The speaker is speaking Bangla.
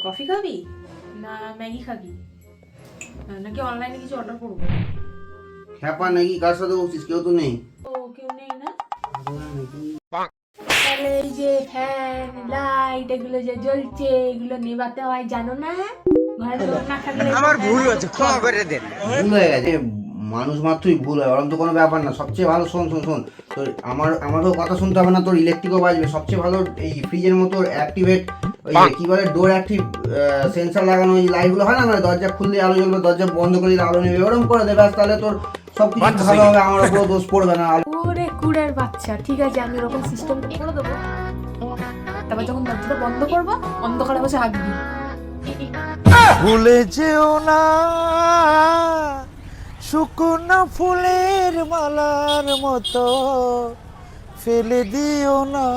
কফি খাবি না ম্যাগি খাবি নাকি অনলাইনে কিছু অর্ডার করবো? হ্যাপা নাকি কার সাথে বলছিস? কেউ তো নেই। ও কেউ নেই না? তাহলে এই যে ফ্যান লাইট এগুলো যে জ্বলছে এগুলো নেভাতে হয় জানো না? ঘরে লোক না থাকলে আমার ভুল হয়েছে, ক্ষমা করে দেন। ভুল হয়ে গেছে, মানুষ মাত্রই ভুল হয়, ওরকম তো কোনো ব্যাপার না। সবচেয়ে ভালো, শোন শোন শোন, তোর আমারও কথা শুনতে হবে না, তোর ইলেকট্রিকও বাজবে। সবচেয়ে ভালো এই ফ্রিজের মতো অ্যাক্টিভেট ওই যে কি বলে ডোর অ্যাক্টিভ সেন্সর লাগানো ওই লাইটগুলো হয় না, মানে দরজা খুললে আলো জ্বলবে, দরজা বন্ধ করে দিলে আলো নেবে, ওরকম করে দেবে। তাহলে তোর সব কিছু ভালো হবে, আমার উপর দোষ পড়বে না। ওরে কুড়ের বাচ্চা, ঠিক আছে আমি ওরকম সিস্টেম করে দেবো। তারপর যখন দরজাটা বন্ধ করবো অন্ধকারে বসে হাঁকবি। ভুলে যেও না শুকনো ফুলের মালার মতো ফেলে দিও না।